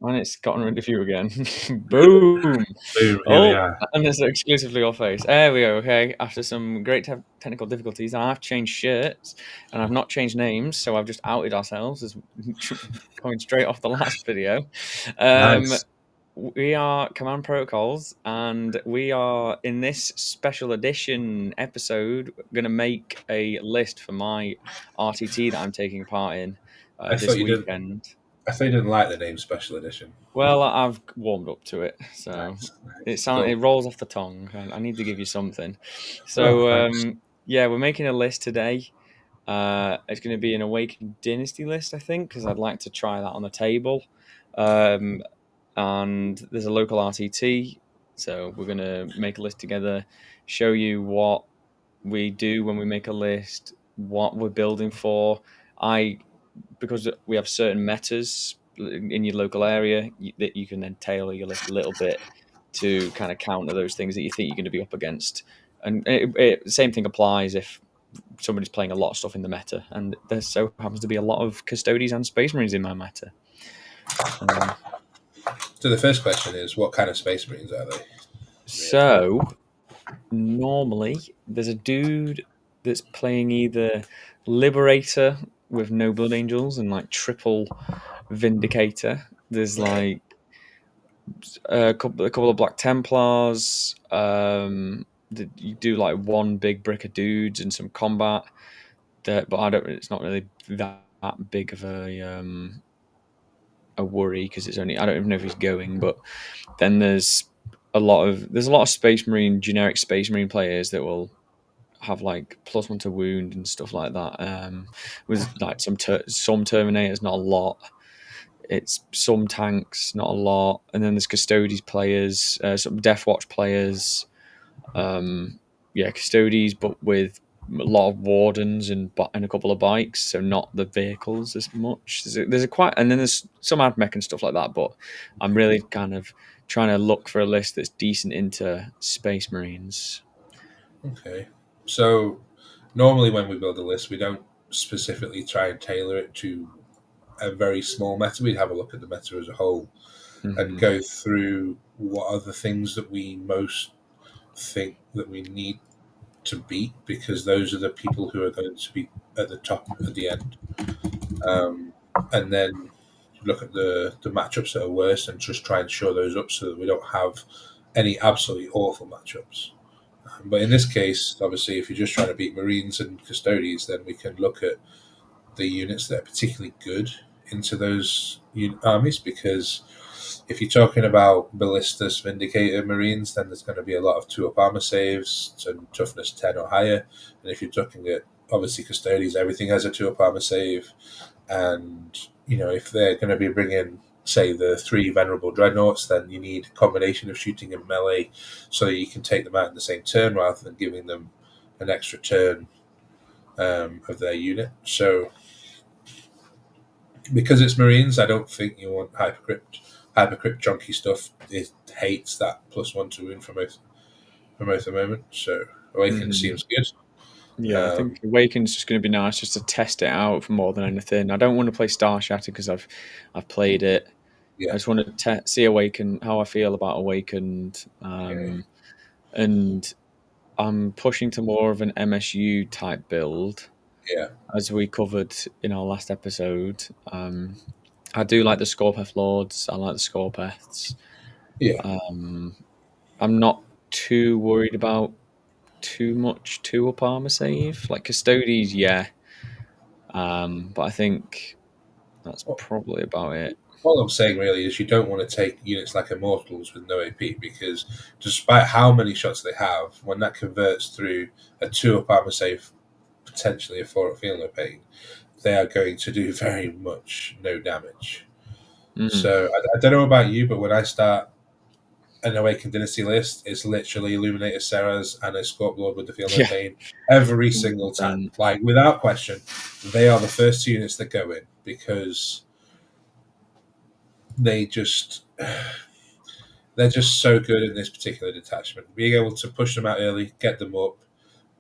And it's gotten rid of you again. Boom! Boom, here we Oh, are. and it's exclusively your face. There we go. Okay, after some great technical difficulties, I've changed shirts and I've not changed names, so I've just outed ourselves as coming straight off the last video. Um, Nice. we are Command Protocols, and we are in this special edition episode going to make a list for my RTT that I'm taking part in I thought this you didn't. weekend. I thought you didn't like the name Special Edition. Well, I've warmed up to it, so Nice, nice, it cool. rolls off the tongue. I need to give you something. Oh, So thanks. yeah, we're making a list today. It's going to be an Awakened Dynasty list, I think, because I'd like to try that on the table. And there's a local RTT, so we're going to make a list together, show you what we do when we make a list, what we're building for. Because we have certain metas in your local area that you can then tailor your list a little bit to kind of counter those things that you think you're going to be up against. And same thing applies if somebody's playing a lot of stuff in the meta, and there so happens to be a lot of Custodies and Space Marines in my meta. So the first question is, what kind of Space Marines are they? Really? So normally there's a dude that's playing either Liberator with no Blood Angels and like triple Vindicator. There's Right. like a couple of Black Templars. You do like one big brick of dudes and some combat. But I don't. It's not really that big of a worry because it's only. I don't even know if he's going. But then there's a lot of generic Space Marine players that will have like +1 to wound and stuff like that. With like some Terminators, not a lot. It's some tanks, not a lot, and then there's Custodes players, some Death Watch players. Yeah, Custodes, but with a lot of Wardens and a couple of bikes, so not the vehicles as much. There's a quite, and then there's some AdMech and stuff like that. But I'm really kind of trying to look for a list that's decent into Space Marines. Okay. So normally when we build a list, we don't specifically try and tailor it to a very small meta. We'd have a look at the meta as a whole and Mm-hmm. go through what are the things that we most think that we need to beat, because those are the people who are going to be at the top at the end. Um, and then look at the matchups that are worse and just try and show those up so that we don't have any absolutely awful matchups. But in this case, obviously, if you're just trying to beat Marines and Custodies, then we can look at the units that are particularly good into those armies, because if you're talking about Ballistas, Vindicator, Marines, then there's going to be a lot of 2-up armor saves and toughness 10 or higher. And if you're looking at, obviously, Custodies, everything has a 2-up armor save. And, if they're going to be bringing, say, the 3 Venerable Dreadnoughts, then you need a combination of shooting and melee so that you can take them out in the same turn rather than giving them an extra turn of their unit. So because it's Marines, I don't think you want Hypercrypt. Hypercrypt junky stuff. It hates that +1 to wound from at the moment. So Awaken Mm-hmm. seems good. Yeah, I think Awaken's just going to be nice just to test it out for more than anything. I don't want to play Star Shatter because I've played it. I Yeah, just want to see Awaken, how I feel about Awakened, yeah, and I'm pushing to more of an MSU type build, yeah, as we covered in our last episode. I do like the Scorpeth Lords. I like the Scorpeths. yeah. Um, I'm not too worried about too much 2-up armor save. Like Custodes, yeah. But I think that's Well, probably about it. all I'm saying really is you don't want to take units like Immortals with no AP, because despite how many shots they have, when that converts through a 2-up armor save, potentially a 4-up feel no pain, they are going to do very much no damage. Mm. So I don't know about you, but when I start an Awakened Dynasty list, it's literally Illuminator Serras and a Scorp Lord with the Feel No Yeah, Pain every single time. 100%. Like, without question, they are the first 2 units that go in, because they just they're just so good in this particular detachment. Being able to push them out early, get them up,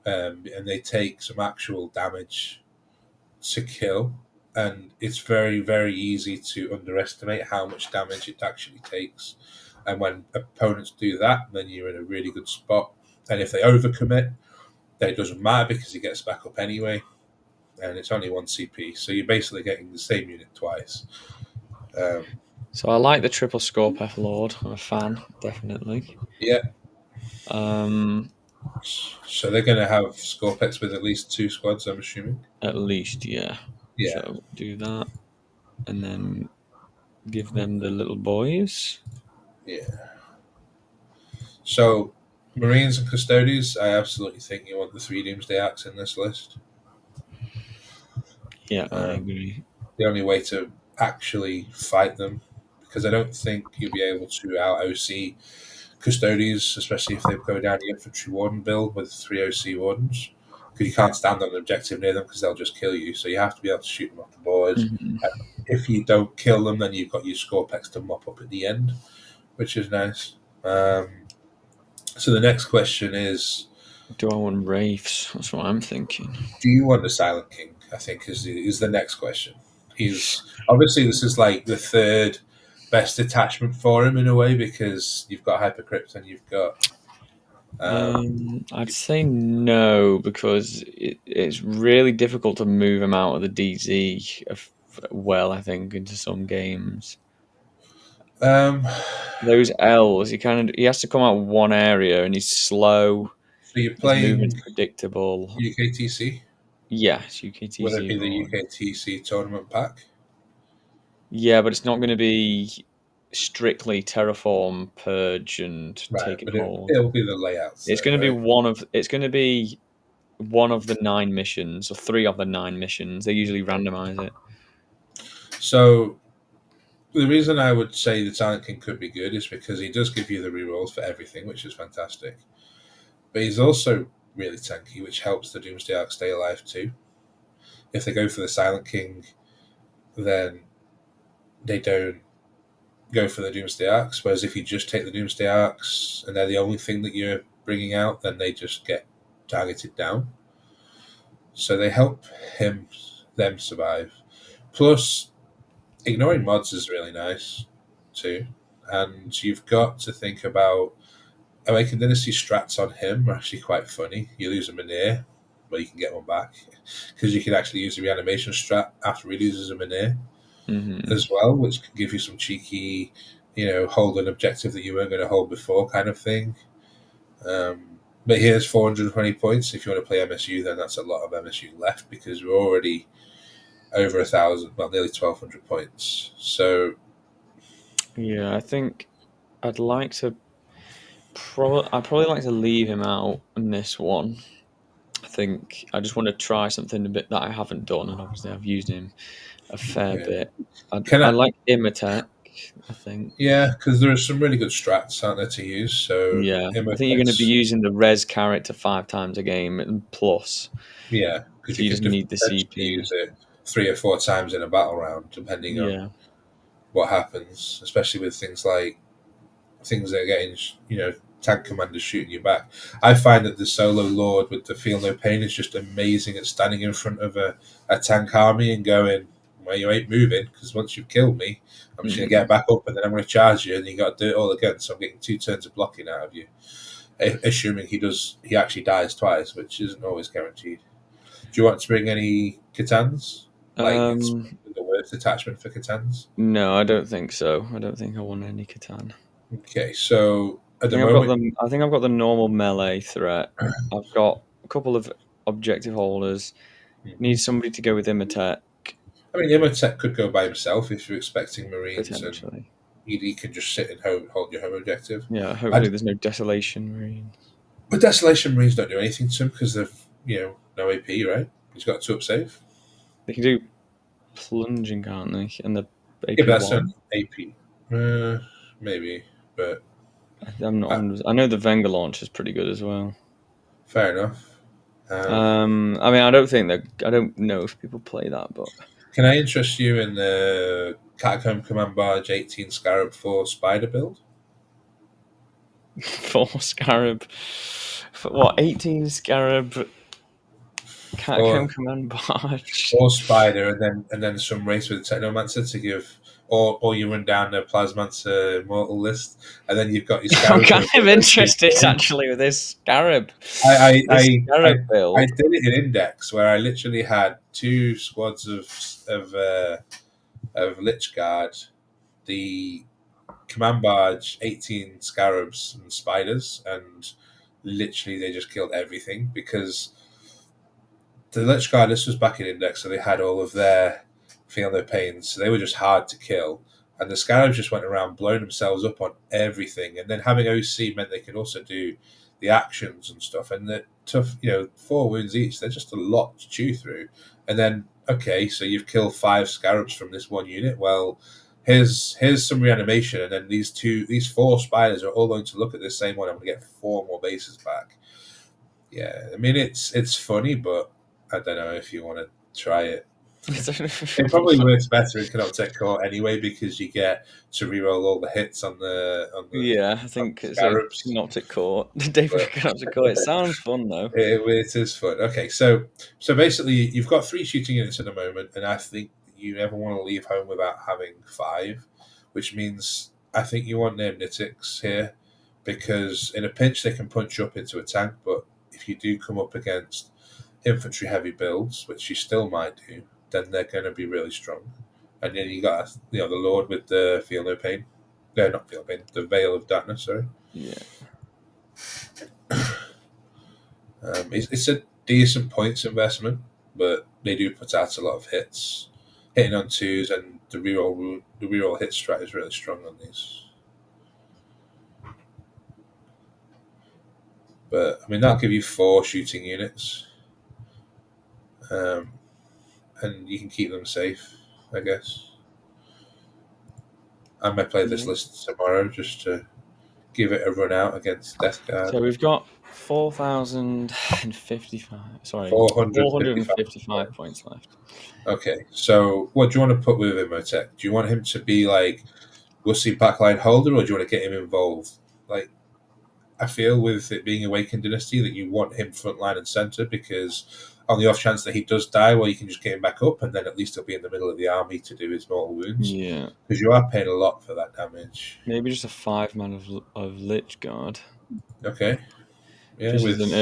and they take some actual damage to kill. and it's very, very easy to underestimate how much damage it actually takes. And when opponents do that, then you're in a really good spot. And if they overcommit, then it doesn't matter because he gets back up anyway, and it's only one CP, so you're basically getting the same unit twice. Um, So I like the triple Scorpeth Lord. I'm a fan, definitely. yeah, Um, so they're going to have Scorpex with at least two squads, I'm assuming. at least, yeah. Yeah, So do that, and then give them the little boys. yeah. So Marines and Custodies, I absolutely think you want the three Doomsday Acts in this list. Yeah, I Um, agree. the only way to actually fight them, because I don't think you'll be able to out OC Custodies, especially if they go down the infantry warden build with three OC wardens, because you can't stand on an objective near them because they'll just kill you. So you have to be able to shoot them off the board. Mhm. And if you don't kill them, then you've got your Scorpex to mop up at the end, which is nice. So the next question is, Do I want Wraiths? That's what I'm thinking. do you want the Silent King? I think is the next question. He's obviously, this is like the third best attachment for him in a way, because you've got Hypercrypt and you've got I'd say no because it's really difficult to move him out of the DZ well. I think into some games, um, those L's he has to come out one area and he's slow. so you're His movement's playing predictable. UKTC. Yes, Will it UKTZ be the more. UKTC tournament pack? Yeah, but it's not going to be strictly terraform, purge, and Right, taking but it, hold. it'll be the layouts It's though, going to be right? one of the 9 missions or three of the 9 missions. They usually randomize it. So the reason I would say the Silent King could be good is because he does give you the rerolls for everything, which is fantastic. But he's also really tanky, which helps the Doomsday Arc stay alive too. If they go for the Silent King, then they don't go for the Doomsday Arcs. Whereas if you just take the Doomsday Arcs and they're the only thing that you're bringing out, then they just get targeted down. So they help them survive. Plus, ignoring mods is really nice too. And you've got to think about Awakened Dynasty strats on him are actually quite funny. You lose a Minear, but you can get one back. Because you can actually use the reanimation strat after he loses a Minear Hmm. as well, which can give you some cheeky, hold an objective that you weren't going to hold before kind of thing. But here's 420 points. If you want to play MSU, then that's a lot of MSU left because we're already over 1,000, well, nearly 1,200 points. So, Yeah, I think I'd like to. I'd probably like to leave him out in this one. I think I just want to try something a bit that I haven't done, and obviously I've used him a fair yeah. bit. Can I I? like Imatech. I think. Yeah, because there are some really good strats, aren't there, to use? So, Yeah, I think you're going to be Imotech's, using the res character 5 times a game and plus, yeah, because so you you could just need the potentially CP. use it 3 or 4 times in a battle round, depending on Yeah. what happens, especially with things that are getting, tank commanders shooting you back. I find that the solo lord with the feel no pain is just amazing at standing in front of a tank army and going, well, you ain't moving because once you've killed me, I'm just going to get Mhm. back up and then I'm going to charge you and you got to do it all again. So I'm getting 2 turns of blocking out of you, assuming he actually dies twice, which isn't always guaranteed. Do you want to bring any Catans? Like it's Um, the worst attachment for Catans. no, I don't think so. I don't think I want any Catan. Okay, so at I the think I've got moment, them. I think I've got the normal melee threat. I've got a couple of objective holders. Need somebody to go with Imatech I mean, Imotech could go by himself if you're expecting Marines, and potentially. he can just sit and hold your home objective. Yeah, I'd, hopefully there's no desolation marines. but Desolation Marines don't do anything to him because they've no AP, right? He's got 2 up save. They can do plunging, can't they? And the Yeah, AP but that's an one. AP. Maybe, but I'm not uh, 100. I know the Venga launch is pretty good as well. fair enough. I mean, I don't think that. I don't know if people play that, but Can I interest you in the Catacomb Command Barge 18 Scarab 4 Spider build? for Scarab, for what 18 Scarab Catacomb or Command Barge. or spider, and then some race with technomancer to give, or you run down the plasmancer immortal list, and then you've got your I'm scarab kind build. of interested actually with this Scarab. I I, This I I Scarab I build. did it in Index where I literally had two squads of Lich Guard, the command barge, 18 scarabs and spiders, and literally they just killed everything because the Lich Guard, this was back in Index, so they had all of their feel no pains, so they were just hard to kill. And the Scarabs just went around blowing themselves up on everything. And then having OC meant they could also do the actions and stuff. And the tough, 4 wounds each, they're just a lot to chew through. And then, okay, so you've killed 5 Scarabs from this one unit. Well, here's some reanimation, and then these 4 spiders are all going to look at this same one. I'm going to get 4 more bases back. Yeah, I mean it's funny, but I don't know if you want to try it. It probably works better in Canoptech Core anyway because you get to reroll all the hits Yeah, I on think the it's a scarabs. Synoptic Court. David But Synoptic Court. It sounds fun though. it is fun. Okay, so basically you've got 3 shooting units at the moment, and I think you never want to leave home without having 5, which means I think you want their Nitics here because in a pinch they can punch you up into a tank, but if you do come up against infantry heavy builds, which you still might do, then they're going to be really strong. And then you got the Lord with the Feel No Pain. No, not Feel No Pain. The Veil of Darkness. Sorry. Yeah. It's a decent points investment, but they do put out a lot of hits, hitting on 2s, and the reroll hit strat is really strong on these. But I mean that'll give you 4 shooting units, and you can keep them safe, I guess. I might play this Yeah. list tomorrow just to give it a run out against Death Guard. So we've got 4,055. Sorry, 455. 455 points left. Okay, so what do you want to put with Imotech? Do you want him to be like wussy backline holder, or do you want to get him involved? Like, I feel with it being Awakened Dynasty that you want him frontline and center because on the off chance that he does die, well, you can just get him back up, and then at least he'll be in the middle of the army to do his mortal wounds. Yeah. Because you are paying a lot for that damage. Maybe just a 5-man of Lich Guard. Okay, yeah, Just as an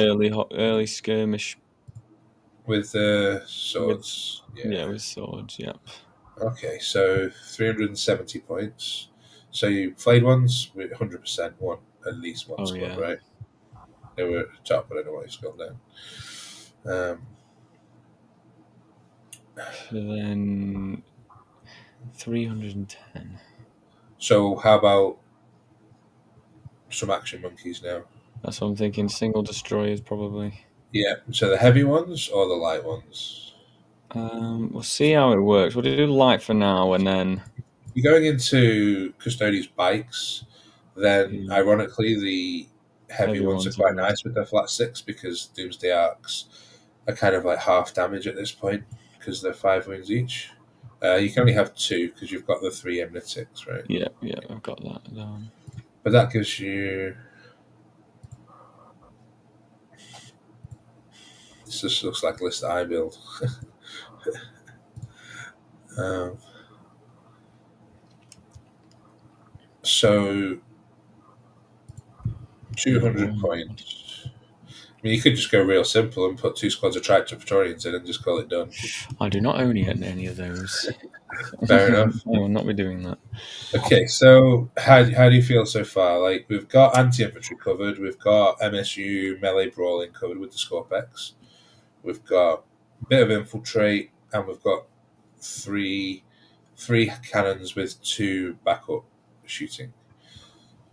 early skirmish. with swords. Yeah, with swords. Yep. Okay, so 370 points. So you played ones with 100% one, at least one Oh squad, yeah. right? They were at the top, but I don't know why it's gone down. Then 310. So how about some action monkeys now? That's what I'm thinking. Single destroyers probably. Yeah, so the heavy ones or the light ones? We'll see how it works. We'll do light for now, and then You're going into Custodian's bikes, then yeah, ironically the heavy heavy ones are ones are quite good. nice with their flat 6 because Doomsday Arcs are kind of like half damage at this point because they're 5 wounds each. You can only have 2 because you've got the 3 Emnitics, right? Yeah, I've got that down. But that gives you. This just looks like a list that I build. um, so 200 points. I mean, you could just go real simple and put 2 squads of Tractor Praetorians in and just call it done. I do not own yet any of those. Fair enough. I will not be doing that. Okay, so how do you feel so far? Like, we've got anti-infantry covered, we've got MSU melee brawling covered with the Scorpex, we've got a bit of infiltrate, and we've got three cannons with 2 backup shooting.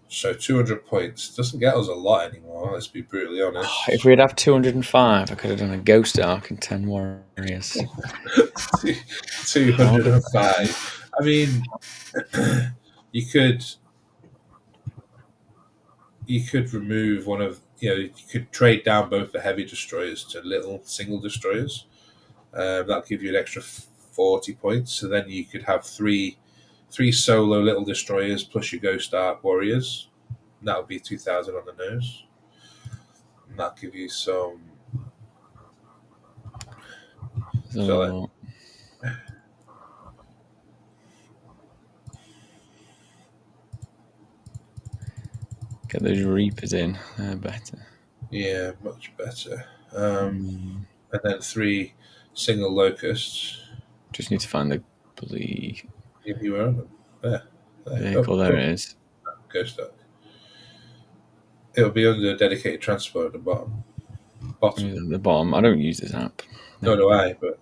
So 200 points doesn't get us a lot anymore. Let's be brutally honest. If we'd have 205, I could have done a Ghost Arc and 10 warriors. 205. I mean, you could remove one of you could trade down both the heavy destroyers to little single destroyers. That'll give you an extra 40 points. So then you could have three solo little destroyers plus your Ghost Arc warriors. That would be 2,000 on the nose. And that'll give you some So like, So get those Reapers in. They're better. yeah, much better. Mm, And then 3 single locusts. just need to find the bloody You were on them. There. vehicle. There it is. Ghost Duck. It'll be under dedicated transport at the bottom. Bottom. At the bottom. I don't use this app. No, Never do mind. I. But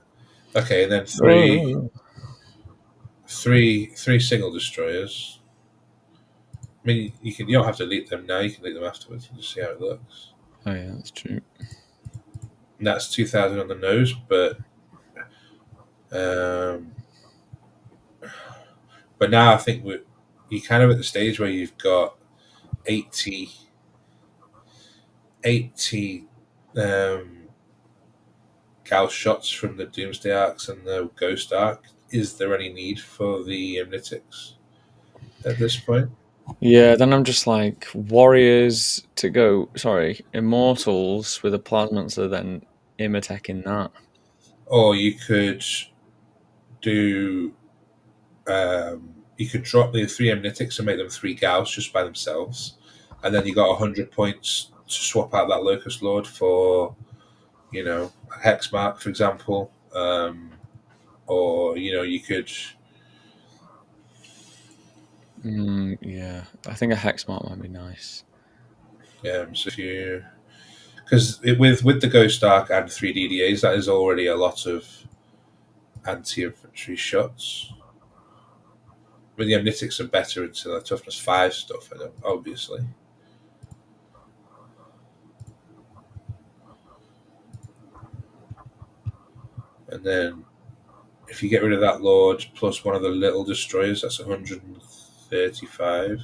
okay, and then three, Oh, three, three single destroyers. I mean, you don't have to leak them now. You can leak them afterwards and just see how it looks. oh yeah, that's true. And that's 2,000 on the nose, um, but now I think you're kind of at the stage where you've got 80, 80 Gauss shots from the Doomsday Arcs and the Ghost Arc. Is there any need for the Amnitics at this point? Yeah, then I'm just like warriors to go. Sorry, immortals with a plasmancer, then Imatech in that. Or do you could drop the 3 Amnitics and make them 3 Gauss just by themselves, and then you got 100 points to swap out that Locust Lord for, a Hex Mark, for example. Or you could. Yeah, I think a hex mark might be nice. So if you, because with the Ghost Arc and 3 DDAs, that is already a lot of anti-infantry shots. But the Amnitics are better into the toughness 5 stuff, obviously. And then if you get rid of that Lord plus one of the little destroyers, that's 135.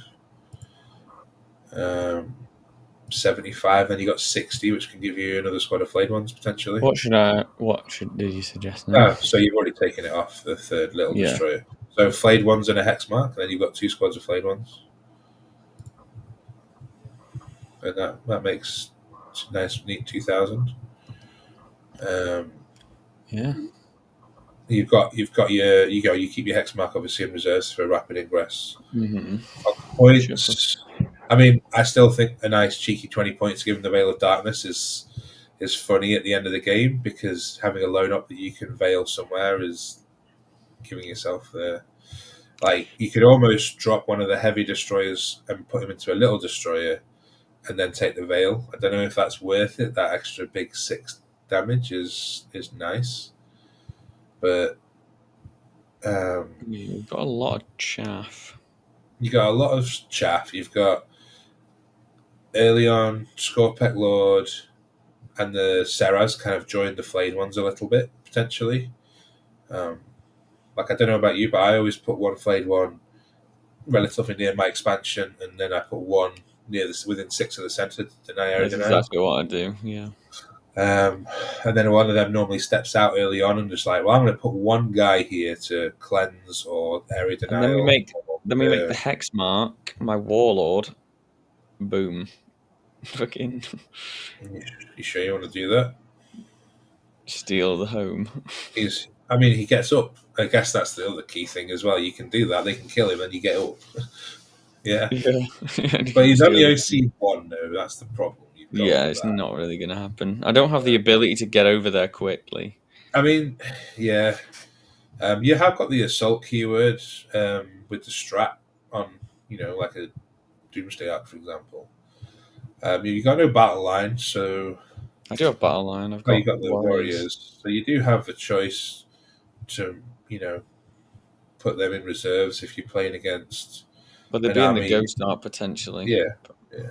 75, then you got 60, which can give you another squad of flayed ones potentially. What did you suggest now? So you've already taken it off the 3rd little Yeah, destroyer. So flayed ones and a hex mark, and then you've got 2 squads of flayed ones. And that makes a nice, neat 2,000. yeah. You keep your hex mark obviously in reserves for rapid ingress. Mm-hmm. Sure. Points. I mean, I still think a nice cheeky 20 points given the Veil of Darkness is funny at the end of the game, because having a load up that you can veil somewhere is giving yourself the. Like, you could almost drop one of the heavy destroyers and put him into a little destroyer and then take the veil. I don't know if that's worth it. That extra big 6 damage is nice. But You've got a lot of chaff. you got a lot of chaff. You've got early on Scorpec Lord and the Serras kind of joined the flayed ones a little bit, potentially. Um, like, I don't know about you, but I always put one flayed one relatively near my expansion, and then I put one within 6 of the centre to deny area That's denial. exactly what I do. Yeah. And then one of them normally steps out early on and just like, well, I'm going to put one guy here to cleanse or area And then we denial. make the hex mark my warlord. Boom. Fucking You sure you want to do that? steal the home. He gets up. I guess that's the other key thing as well. You can do that. They can kill him and you get up. Yeah. Yeah. And you But can he's only steal. OC1, though. That's the problem you've got Yeah, with it's that. not really going to happen. I don't have the ability to get over there quickly. I mean, yeah. You have got the assault keyword with the strat on, like a Doomsday Arc, for example. You got no battle line, so I do have battle line. I've you got got the warriors, warriors, so you do have the choice to, put them in reserves if you're playing against but they'd an be in the army. ghost art potentially. Yeah, yeah.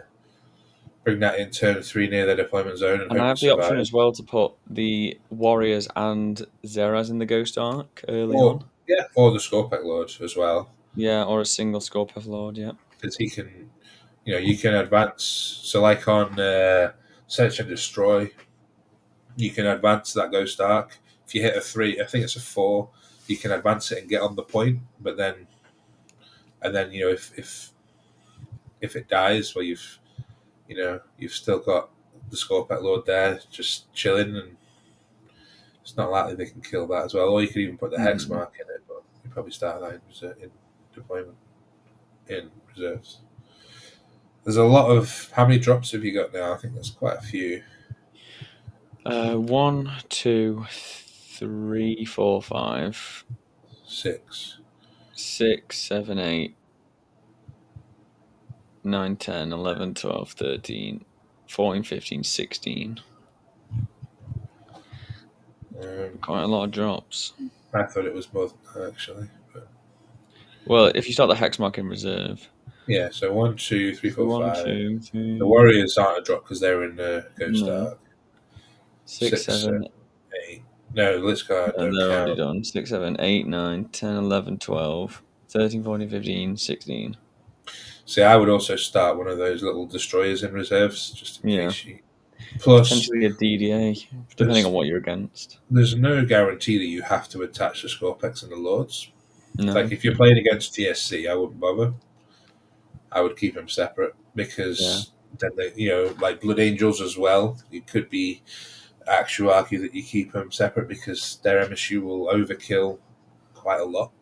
Bring that in turn 3 near their deployment zone and And I hope to have the option survive. as well to put the warriors and Zeras in the ghost arc early Or on. or the Scorpec Lord as well, Yeah, or a single Scorpio Lord. Yeah. because he can, you can advance. So like on Search and Destroy, you can advance that Ghost Arc. If you hit a 3, I think it's a 4, you can advance it and get on the point. But then, and then if it dies, well, you've still got the Scorpec Lord there just chilling, and It's not likely they can kill that as well. Or you could even put the hex Mm. mark in it, but you probably start that in deployment in reserves. There's a lot of. How many drops have you got now? I think there's quite a few. One, two, three, four, five, Six. 6, 7, 8, 9, 10, 11, 12, 13, 14, 15, 16. Um, Quite a lot of drops. I thought it was more than that, actually. But Well, if you start the hex mark in reserve, yeah, so one, two, three, so four, one, five. two, The three, Warriors aren't a drop because they're in Ghost no, Arc. 6, Six, 7, 8. No, Lich Guard and don't they're already count. done. 6, 7, 8, 9, 10, 11, 12, 13, 14, 15, 16. See, I would also start one of those little destroyers in reserves just in Yeah, case you. Plus, potentially a DDA, depending on there's what you're against. there's no guarantee that you have to attach the Scorpex and the Lords. Like No, if you're playing against TSC, I wouldn't bother. I would keep them separate yeah, because then they, like Blood Angels as well. It could be actual argue that you keep them separate because their MSU will overkill quite a lot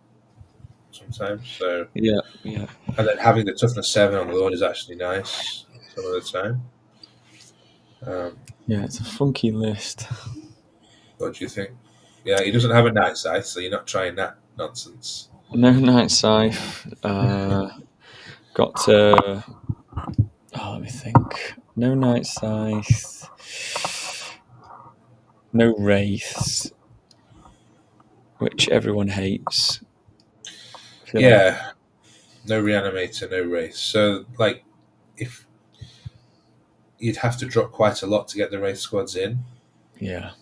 sometimes. So, yeah, yeah, and then having the toughness 7 on the Lord is actually nice some of the time. Um, yeah. It's a funky list. what do you think? Yeah, he doesn't have a night sight, so you're not trying that nonsense. No night scythe. Got let me think. No night scythe. No wraiths, which everyone hates. I feel like Yeah, no reanimator, no race. So, like, if you'd have to drop quite a lot to get the race squads in. yeah,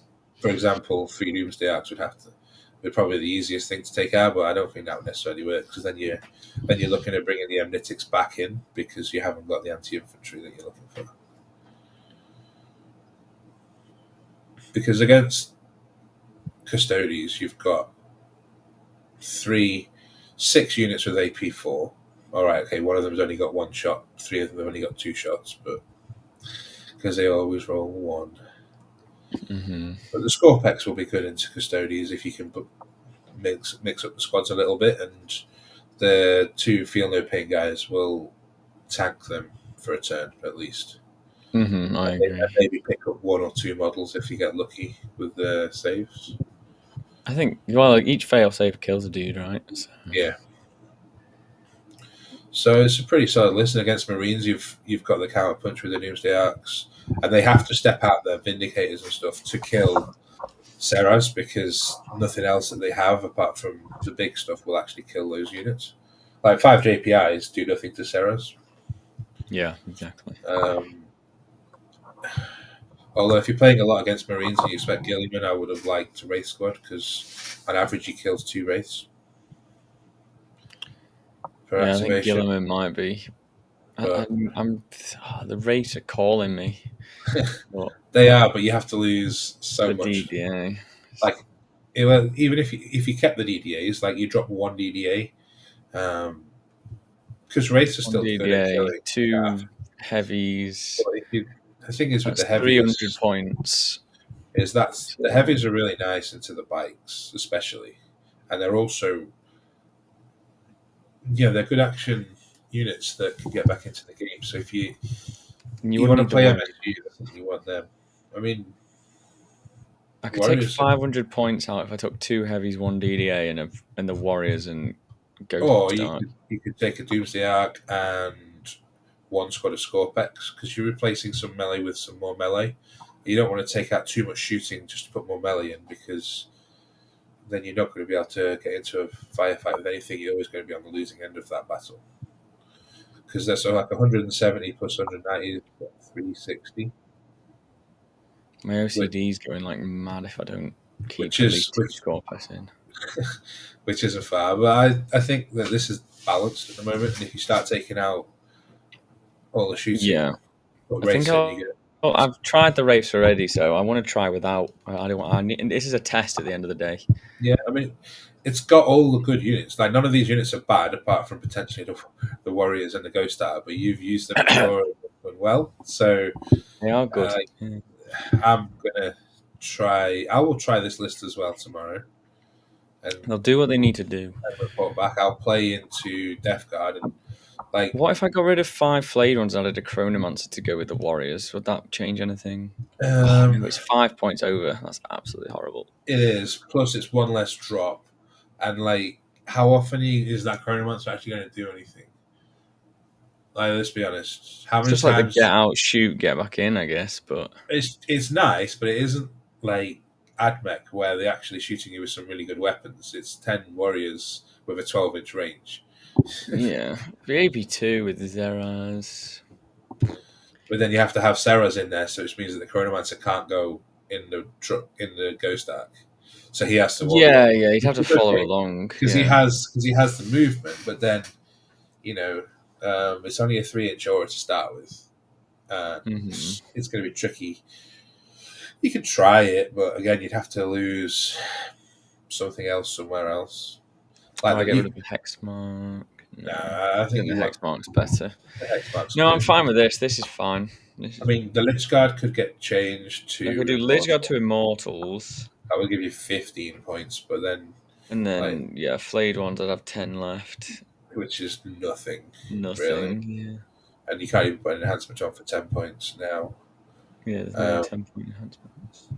For example, 3 Doomsday Arcs would probably the easiest thing to take out, but I don't think that would necessarily work because then you're looking at bringing the Amnitics back in because you haven't got the anti-infantry that you're looking for. Because against Custodes, you've got 6 units with AP4. All right, okay, one of them's only got one shot, 3 of them have only got 2 shots, but because they always roll one. hmm But the Scorpex will be good into Custodes if you can mix up the squads a little bit, and the 2 Feel No Pain guys will tank them for a turn at least. I And agree. maybe pick up 1 or 2 models if you get lucky with the saves. I think each fail safe kills a dude, right? So, Yeah. So it's a pretty solid list. And against Marines, you've got the counter punch with the Doomsday Arcs, and they have to step out their Vindicators and stuff to kill Seras because nothing else that they have apart from the big stuff will actually kill those units. Like 5 JPIs do nothing to Seras. yeah, exactly. Um, Although if you're playing a lot against Marines and you expect Gilliman, I would have liked a Wraith squad because on average he kills 2 Wraiths per Yeah, I think activation. Gilliman might be. But The race are calling me, but they are, but you have to lose so the much. DDA. Like even if you kept the DDAs, like you drop 1 DDA, because Wraiths are One still good at DDA, killing two chaff. heavies. But the thing is with That's the 300 heavies points. is that the So, heavies are really nice into the bikes, especially, and they're also they're good action units that can get back into the game. So if you and you you wouldn't want to need the play wood. MSU, I think you want them. I mean, I could take Warriors, 500 points out if I took two heavies, one DDA, and the Warriors and Ghost or you Dark. could take a Doomsday Arc and 1 squad of Scorpex because you're replacing some melee with some more melee. You don't want to take out too much shooting just to put more melee in because then you're not going to be able to get into a firefight with anything. You're always going to be on the losing end of that battle because there's like 170 plus 190 is 360, My which OCD is going like mad if I don't keep which at is least two which Scorpius in. which isn't far. But I think that this is balanced at the moment, and if you start taking out all the shooting, Yeah, put I think race in, you get I've tried the race already, so I want to try without. I don't want. I need, and this is a test at the end of the day. yeah. I mean, it's got all the good units. Like none of these units are bad, apart from potentially the Warriors and the Ghost Star. But you've used them before and done well, so They are good. uh, Yeah. I'm gonna try. I will try this list as well tomorrow, and They'll do what they need to do. report back. I'll play into Death Guard and like. What if I got rid of 5 Flayed Ones and added a Chronomancer to go with the Warriors? Would that change anything? Oh no, Um, it's 5 points over. That's absolutely horrible. it is. Plus, it's one less drop, and like, how often is that Chronomancer actually going to do anything? Like, let's be honest. How It's many just like the get times? out, shoot, get back in, I guess. But It's nice, but it isn't like Admech where they're actually shooting you with some really good weapons. It's 10 warriors with a 12-inch range. yeah, the AP2 with the Zeras. But then you have to have Sarah's in there, so which means that the Chronomancer can't go in the truck in the Ghost Arc. So he has to walk Yeah, away. yeah, you'd have Which to is follow okay along. because Yeah. he has the movement, but then you know it's only a 3-inch aura to start with, and Hmm. it's going to be tricky. You could try it, but again, you'd have to lose something else somewhere else. Oh, Like I the get rid you, of the hex mark. No, I I think think the you want hex mark's better. the hex marks No, I'm good. fine with this. This is fine. This I is. mean, the Lich Guard could get changed I could to do Lichguard to Immortal. Immortals, That would give you 15 points, but then and like then yeah, Flayed Ones. I'd have 10 left. which is nothing really, Nothing. Yeah, and you can't even put an enhancement on for 10 points now. yeah. There's no Um, 10 point enhancements.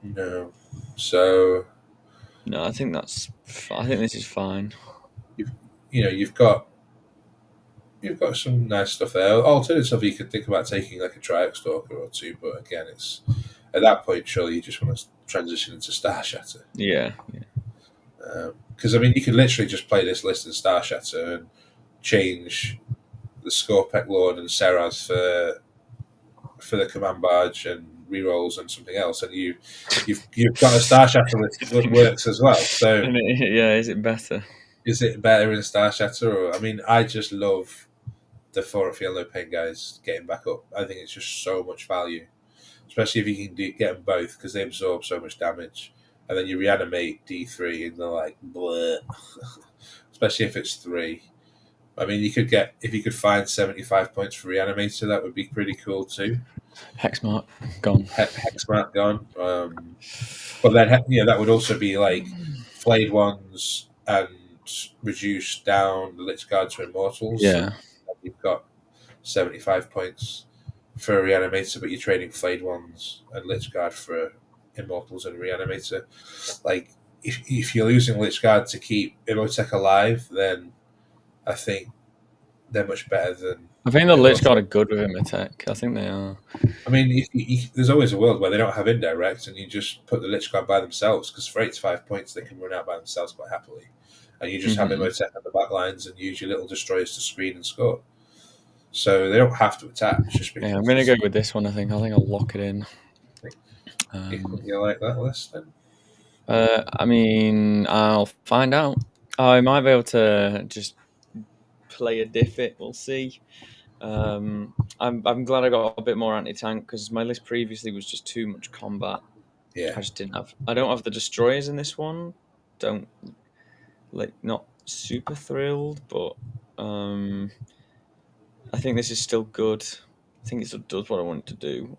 no, so No, I think I think this is fine. you've you've got some nice stuff there. Alternatively, you could think about taking like a Triax Stalker or two, but again, it's at that point surely you just want to transition into Star Shatter. Yeah, yeah. Because I mean, you could literally just play this list in Star Shatter and change the Scorpec Lord and Seraz for the Command Barge and rerolls and something else, and you've got a Star Shatter list that works as well. So And yeah, is it better? is it better in Star Shatter? Or I mean, I just love the Four Field No Pain guys getting back up. I think it's just so much value, especially if you can get them both because they absorb so much damage, and then you reanimate D3 and they're like, bleh. Especially if it's 3. I mean, you could get if you could find 75 points for Reanimator, that would be pretty cool too. Hex mark gone. Hexmark gone, but then that would also be like Flayed Ones and reduce down the Lich Guard to Immortals. So Yeah. you've got 75 points for a Reanimator, but you're trading Flayed Ones and Lich Guard for Immortals and Reanimator. Like if you're losing Lich Guard to keep Imhotep alive, then I think they're much better than I think the Lich Immortal. Guard are good with him attack. I think they are. I mean, there's always a world where they don't have indirect, and you just put the Lich Guard by themselves, because for 85 points, they can run out by themselves quite happily. And you just have Hmm. Imhotep at the back lines and use your little destroyers to screen and score. So they don't have to attack, just Yeah, I'm because gonna go with this one. I think I'll lock it in. you like that list then. I mean, I'll find out. I might be able to just play a Diffit. We'll see. I'm glad I got a bit more anti tank because my list previously was just too much combat. Yeah, I just didn't have. I don't have the destroyers in this one. Don't like not super thrilled, but I think this is still good. I think it still does what I want it to do.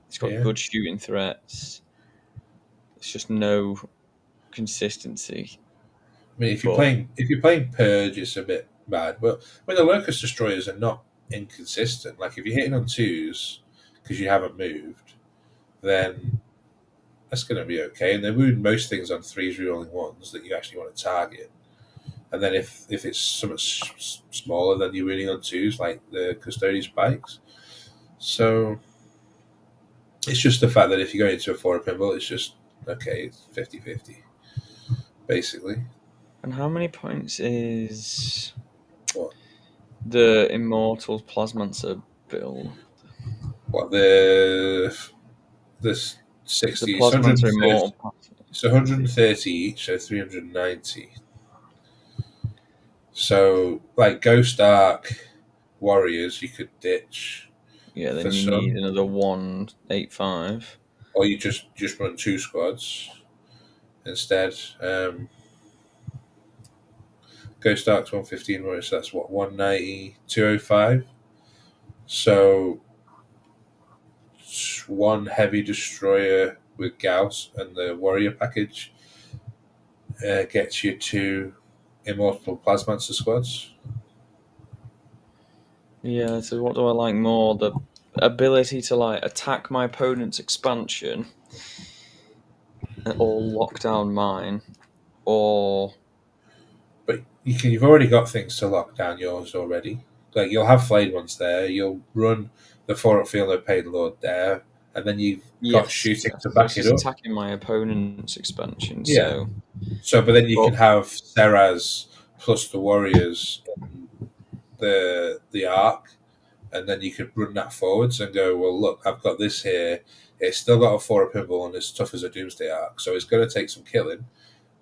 It's got yeah. good shooting threats. It's just no consistency. I mean, But if you're playing Purge, it's a bit bad. But when the Locust Destroyers are not inconsistent, like if you're hitting on 2s because you haven't moved, then that's going to be okay. And they wound most things on 3s rerolling 1s that you actually want to target. And then if it's somewhat smaller, then you're winning on 2s like the Custodian Spikes. So it's just the fact that if you go into a 4 pinball, it's just okay, it's 50-50, basically. and how many points is What the Immortals Plasmancer build? what the The 60, it's Plasmancer 130, Immortal. it's 130 each, so 390. So like Ghost Arc Warriors, you could ditch Yeah, for then you need some, another 185. or you just run 2 squads instead. Ghost Arc's 115 Warriors, so that's what 190, 205. So one heavy destroyer with Gauss, and the warrior package gets you two immortal plasmancer squads. Yeah, so what do I like more? The ability to like attack my opponent's expansion or lock down mine, or But you've already got things to lock down yours already. Like you'll have flayed ones there. You'll run the four up field of paid lord there, and then you've got yes, shooting yes. to So back it's it just up. attacking my opponent's expansion. Yeah. So, So, but then you but can have Seraz plus the warriors in the arc, and then you could run that forwards and go, well, look, I've got this here. It's still got a four up pinball and as tough as a Doomsday arc, so it's going to take some killing.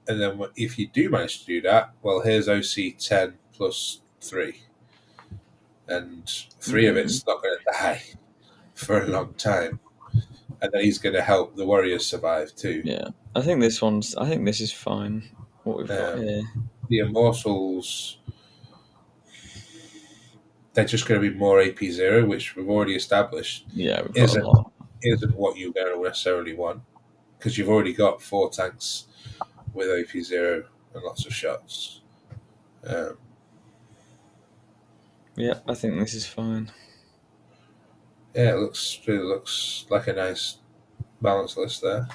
And then if you do manage to do that, well, here's OC 10 plus 3. And 3 of mm, it's not going to die for a long time. And then he's going to help the Warriors survive too. yeah, I think this one's. I think this is fine. What we've got Um, here. the Immortals, they're just going to be more AP0, which we've already established Yeah, we've got a isn't lot. isn't what you're going to necessarily want because you've already got 4 tanks with AP0 and lots of shots. Um, Yeah, I think this is fine. yeah, it really looks like a nice balanced list there.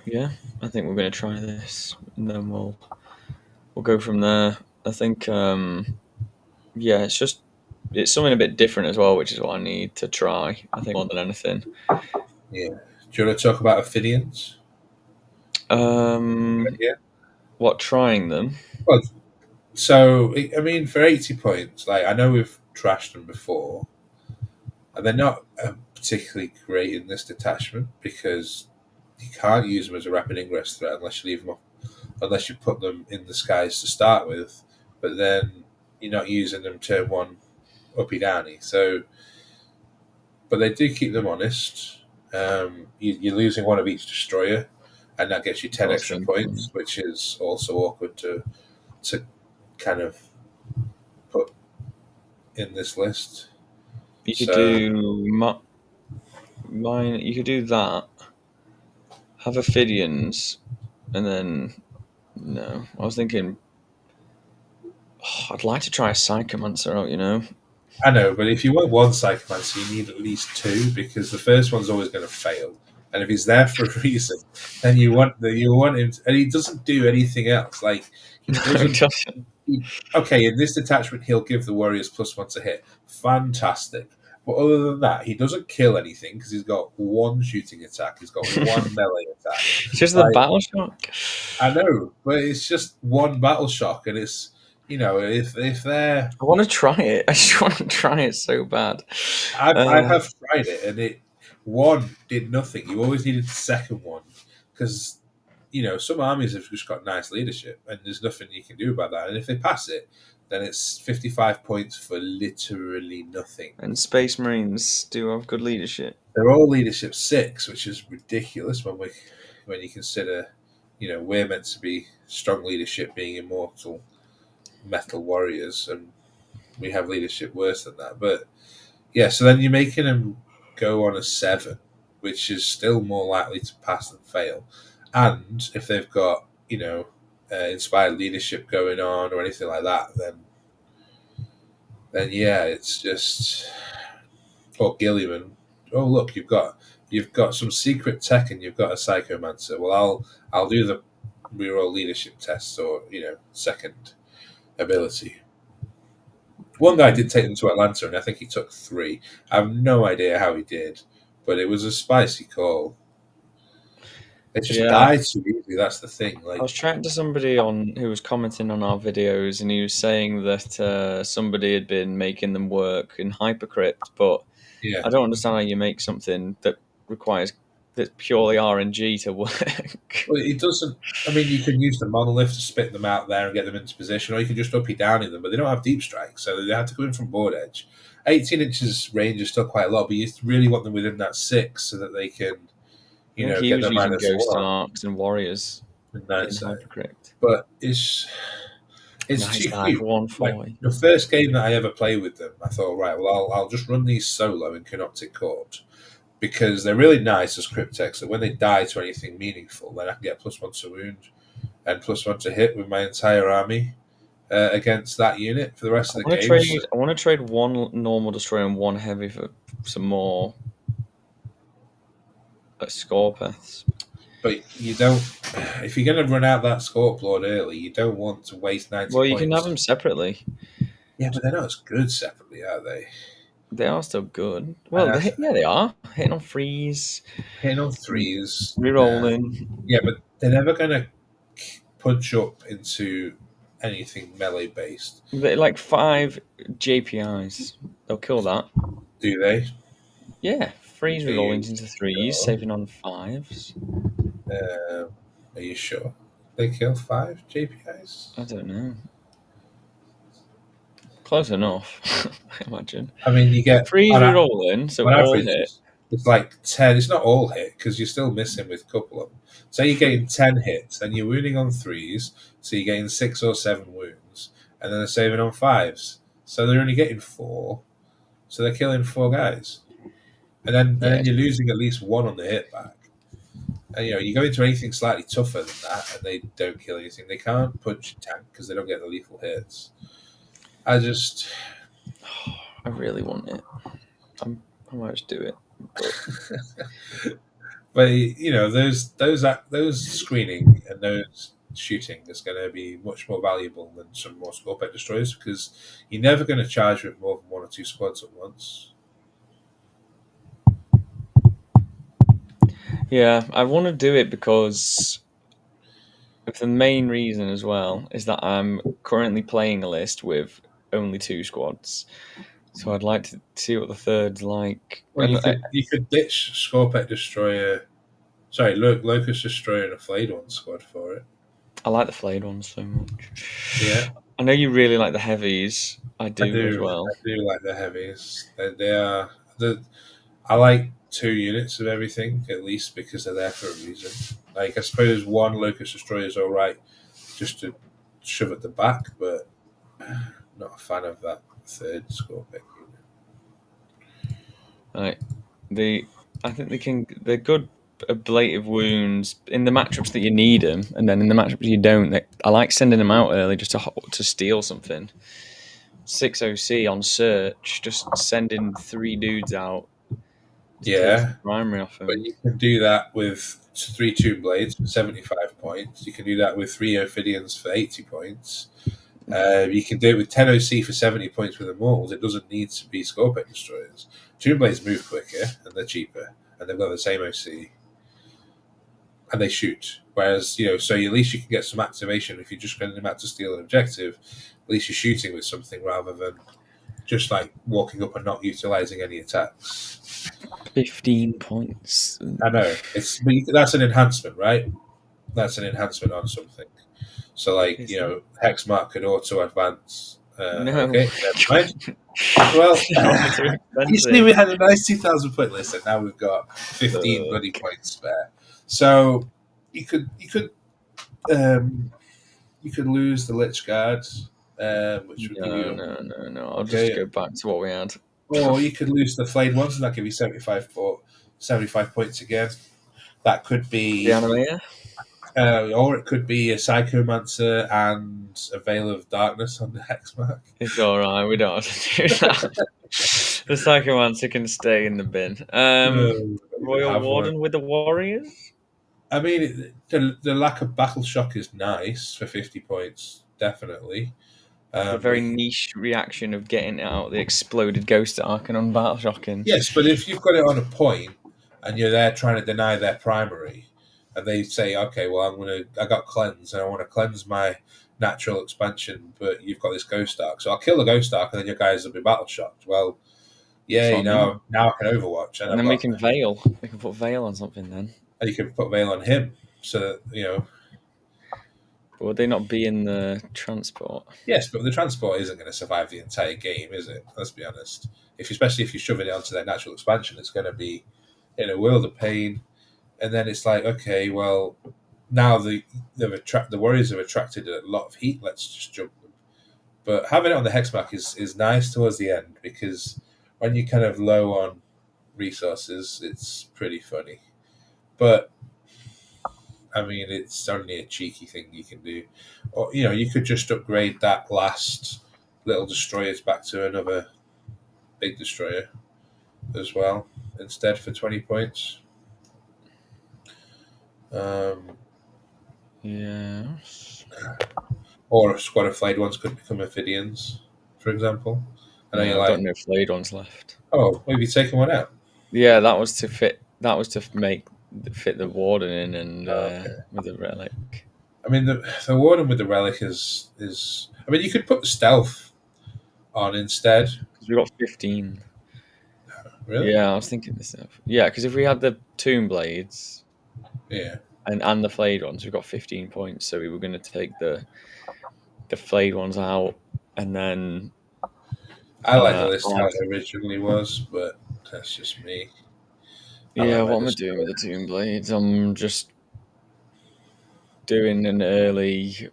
Yeah, I think we're going to try this, and then we'll go from there. I think. Yeah, it's something a bit different as well, which is what I need to try. I think more than anything. Yeah. Do you want to talk about Ophidians? Um, Yeah. what trying them? Well, so I mean, for 80 points, like I know we've trashed them before, and they're not particularly great in this detachment because you can't use them as a rapid ingress threat unless you leave them up, unless you put them in the skies to start with. But then you're not using them turn one uppy downy. So, but they do keep them honest. You're losing one of each destroyer, and that gets you That's what 10 I was extra thinking. points, which is also awkward to kind of put in this list. You could So do mine. You could do that. Have Ophidians, and then no. I was thinking. I'd like to try a Psychomancer out. I know, but if you want one Psychomancer, you need at least two because the first one's always going to fail. And if he's there for a reason, then you want him, and he doesn't do anything else. Like he No, it doesn't. doesn't. Okay, in this detachment, he'll give the Warriors +1 to hit. Fantastic. But other than that, he doesn't kill anything because he's got one shooting attack. He's got one melee attack. It's just the Like battle shock. I know, but it's just one battle shock, and it's if they're I want to try it. I just want to try it so bad. I Uh, have tried it, and it one did nothing. You always needed the second one because some armies have just got nice leadership, and there's nothing you can do about that. And if they pass it, then it's 55 points for literally nothing. and Space Marines do have good leadership. They're all leadership 6, which is ridiculous when you consider we're meant to be strong leadership, being immortal metal warriors, and we have leadership worse than that. But yeah, so then you're making them go on a 7, which is still more likely to pass than fail. And if they've got, inspired leadership going on or anything like that, then yeah, it's just or Gilliman. Oh look, you've got some secret tech and you've got a psychomancer. Well, I'll do the reroll leadership tests or second ability. One guy did take them to Atlanta, and I think he took 3. I have no idea how he did, but it was a spicy call. It just Yeah, died too easily. That's the thing. I Like, was chatting to somebody on who was commenting on our videos, and he was saying that somebody had been making them work in Hypercrypt, but yeah, I don't understand how you make something that requires that's purely RNG to work. well, it doesn't. I mean, you can use the monolith to spit them out there and get them into position, or you can just uppy down in them. But they don't have deep strike, so they have to come in from board edge. 18 inches range is still quite a lot, but you really want them within that 6 so that they can, I think he get was the using Ghost -1 Arcs and Warriors in night in side. Hypercrypt. But it's Nice too guy cute. for Like 140. the first game that I ever played with them, I thought, right, well, I'll just run these solo in Canoptic Court, because they're really nice as cryptex. That when they die to anything meaningful, then I can get +1 to wound and +1 to hit with my entire army against that unit for the rest I of the want to game. So, trade. I want to trade one normal destroyer and one heavy for some more Scorpeths. but you don't. If you're going to run out that Scorp Lord early, you don't want to waste 90 Well, you can have points. them separately. Yeah, but they're not as good separately, are they? They are still good. And Well, yeah, they are hitting on freeze, hitting on threes. rerolling. Yeah, but they're never going to punch up into anything melee based, They're like 5 JPIs. They'll kill that. do they? Yeah, freeze Are you rerollings into threes, sure? saving on fives. Are you sure? They kill 5 JPIs? I don't know. Close enough, I imagine. I mean, you get Freeze rerolling, so on all average, hit. it's like 10. It's not all hit because you're still missing with a couple of them. So you're getting 10 hits and you're wounding on threes, so you're getting 6 or 7 wounds, and then they're saving on fives. So they're only getting 4. So they're killing 4 guys. And then Yeah, you're losing at least 1 on the hit back. And you go into anything slightly tougher than that, and they don't kill anything. They can't punch a tank because they don't get the lethal hits. I just, I really want it. I might just do it. But but those screening and those shooting is going to be much more valuable than some more Scorpet destroyers because you're never going to charge with more than 1 or 2 squads at once. yeah, I want to do it because the main reason as well is that I'm currently playing a list with only 2 squads. So I'd like to see what the third's like. Well, And you could ditch Scorpet destroyer, sorry, Locust destroyer and a flayed one squad for it. I like the flayed ones so much. Yeah, I know you really like the heavies. I I do as do. well. I do like the heavies. They are the. I like 2 units of everything at least because they're there for a reason. Like I suppose one Locust destroyer is all right just to shove at the back, but not a fan of that third Scorpion unit. Right. I think they're good ablative wounds in the matchups that you need them, and then in the matchups you don't. I like sending them out early just to steal something. 6 OC on search, just sending 3 dudes out to take Yeah, some primary off but him. you can do that with 3 blades for 75 points. You can do that with 3 Ophidians for 80 points. You can do it with 10 OC for 70 points with Immortals. It doesn't need to be Scorpion Destroyers. Tomb Blades move quicker and they're cheaper, and they've got the same OC, and they shoot. Whereas, so at least you can get some activation if you're just going them out to steal an objective. At least you're shooting with something rather than just like walking up and not utilizing any attacks. 15 points. I know that's an enhancement, right? That's an enhancement on something. So, like Hexmark could auto advance. No. Okay, never mind. Well, Too you see, expensive. we had a nice 2,000 point list, and now we've got 15 bloody points spare. So um, you could lose the Lich Guard, which would give No, you no. I'll just okay, go back to what we had. or you could lose the Flayed ones, and that give you 75 points again. That could The be, animator? or it could be a Psychomancer and a Veil of Darkness on the Hexmark. It's alright, we don't have to do that. The Psychomancer can stay in the bin. No, we don't even Royal have one. Warden with the Warriors? I mean, the lack of battle shock is nice for 50 points, definitely. The But very niche reaction of getting out the exploded Ghost Arc and on Battle Shocking. yes, but if you've got it on a point and you're there trying to deny their primary, and they say, okay, well, I got cleanse and I want to cleanse my natural expansion, but you've got this Ghost Arc, so I'll kill the Ghost Arc and then your guys will be battle shocked. Well, That's what yay, I mean. now I can Overwatch, and And I've then we got, can Veil. We can put Veil on something then. and you can put Veil on him, so that, But would they not be in the transport? yes, but the transport isn't going to survive the entire game, is it? Let's be honest. Especially if you're shoving it onto their natural expansion, it's going to be in a world of pain. And then it's like, okay, well, now the Warriors have attracted a lot of heat. Let's just jump them. But having it on the Hexmark is nice towards the end because when you're kind of low on resources, it's pretty funny. But I mean, it's only a cheeky thing you can do. Or, you could just upgrade that last little destroyers back to another big destroyer as well instead for 20 points. Um, Yes. or a squad of flayed ones could become Ophidians, for example. I know Yeah, you're I've got like, no flayed ones left. oh, maybe taking one out. Yeah, that was to fit. That was to make fit the warden in and Okay. with the relic. I mean, the warden with the relic is. I mean, you could put the stealth on instead. Because we got 15. Really? Yeah, I was thinking this stuff. Yeah, because if we had the tomb blades Yeah. and the flayed ones, we got 15 points. So we were going to take the flayed ones out and then I like the list how add. it originally was, but that's just me. I Yeah, like my what am I doing with destroyer. the tomb blades? I'm just doing an early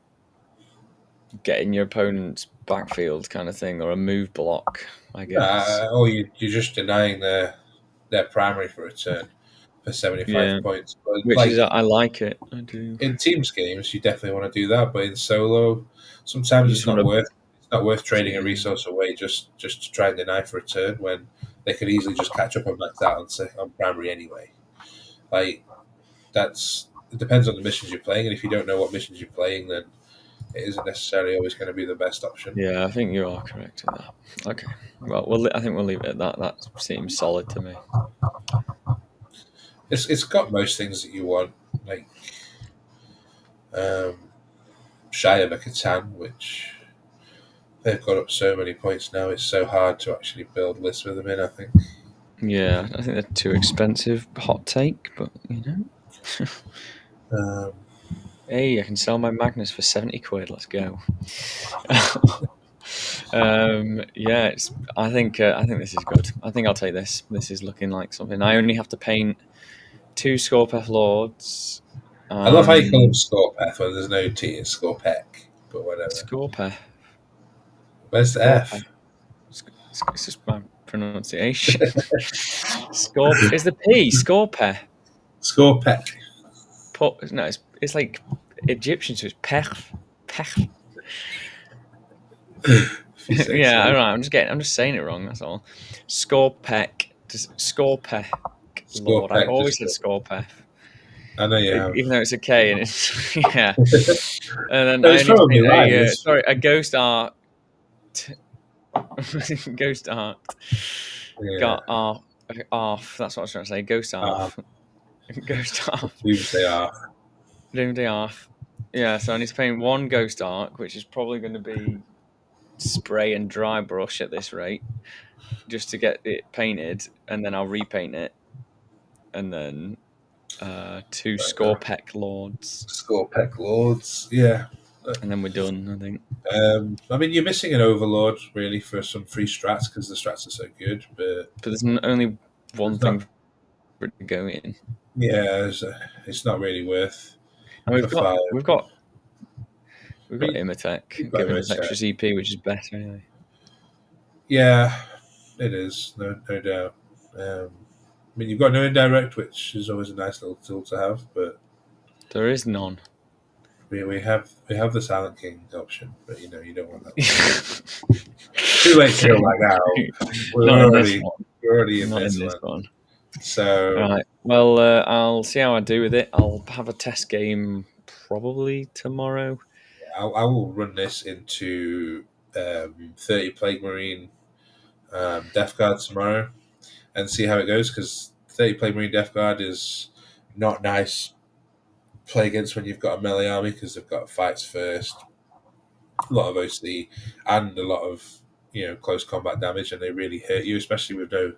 getting your opponent's backfield kind of thing or a move block, I guess. Oh, you're just denying their primary for a turn for Yeah, 75 points. But which is like I like it. I do. in teams games, you definitely want to do that. But in solo, sometimes You just want to. it's not worth trading a Yeah, resource away just to try and deny for a turn when they could easily just catch up and max out on primary anyway. Like it depends on the missions you're playing, and if you don't know what missions you're playing, then it isn't necessarily always going to be the best option. yeah, I think you are correct with that. Okay, well, I think we'll leave it at that. That seems solid to me. It's got most things that you want, like um, shy of a Catan, which they've got up so many points now. It's so hard to actually build lists with them in. I think. Yeah, I think they're too expensive. Hot take, but you know. Um, Hey, I can sell my Magnus for 70 quid. Let's go. Yeah, I think this is good. I think I'll take this. This is looking like something. I only have to paint two Scorpeth Lords I love how you call him and Scorpeth when there's no T. It's Scorpec, but whatever. Scorpeth. Where's the Scorpeth. F? It's just my pronunciation. Scorp is the P. Scorpeth. Scorpec. No, it's like Egyptian, so it's pech. Pech. If you say Yeah, so. all right. I'm just saying it wrong. That's all. Scorpec. Scorpec. Lord, I've Scorpec. always Just. said Scorpeth, I know you have. even though it's a K and it's yeah. And then I It's only to probably paint right. It's a ghost art. Ghost art yeah. got off. That's what I was trying to say. Ghost Uh, off. Ghost off. Doomsday Arc. Doomsday off. Yeah, so I need to paint one ghost arc, which is probably going to be spray and dry brush at this rate, just to get it painted, and then I'll repaint it, and then two Scorpec Lords, Scorpec Lords. Yeah. and then we're done. I think. I mean, you're missing an Overlord really for some free strats because the strats are so good, but But there's only one it's not. thing for it to go in, Yeah, it's not really worth and for five. we've I got mean, you've Imatech got giving us Imhotep. extra CP, which is better anyway. Yeah, it is no doubt. I mean, you've got no indirect, which is always a nice little tool to have, but There is none. we have the Silent King option, but you don't want that one. Too late to go back now. We're Not in this already one. we're already in Not in this this one. one. All So right. Well, I'll see how I do with it. I'll have a test game probably tomorrow. I will run this into 30 Plague Marine Death Guard tomorrow and see how it goes because 30 Plague Marine Death Guard is not nice play against when you've got a melee army because they've got fights first, a lot of OC, and a lot of close combat damage, and they really hurt you, especially with no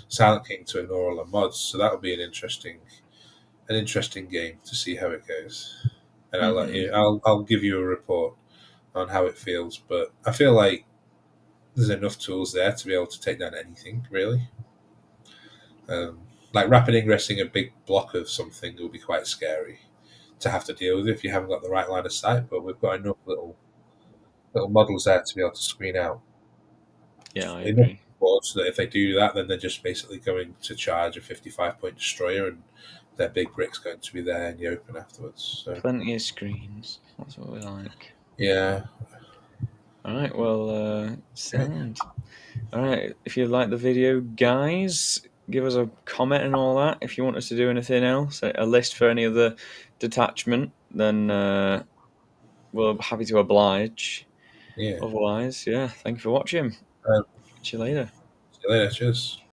Silent King to ignore all the mods. So that'll be an interesting game to see how it goes, and Hmm. I'll give you a report on how it feels. But I feel like there's enough tools there to be able to take down anything really. Like rapid ingressing a big block of something will be quite scary to have to deal with if you haven't got the right line of sight. But we've got enough little models there to be able to screen out Yeah, I enough agree. board, so that if they do that, then they're just basically going to charge a 55-point destroyer, and their big brick's going to be there in the open afterwards. So Plenty of screens. That's what we like. yeah, All right. Well, okay. sound. All right. If you like the video, guys, give us a comment and all that. If you want us to do anything else, a list for any other detachment, then we're happy to oblige. Yeah. Otherwise, yeah. Thank you for watching. Um, Catch you later. See you later. Cheers.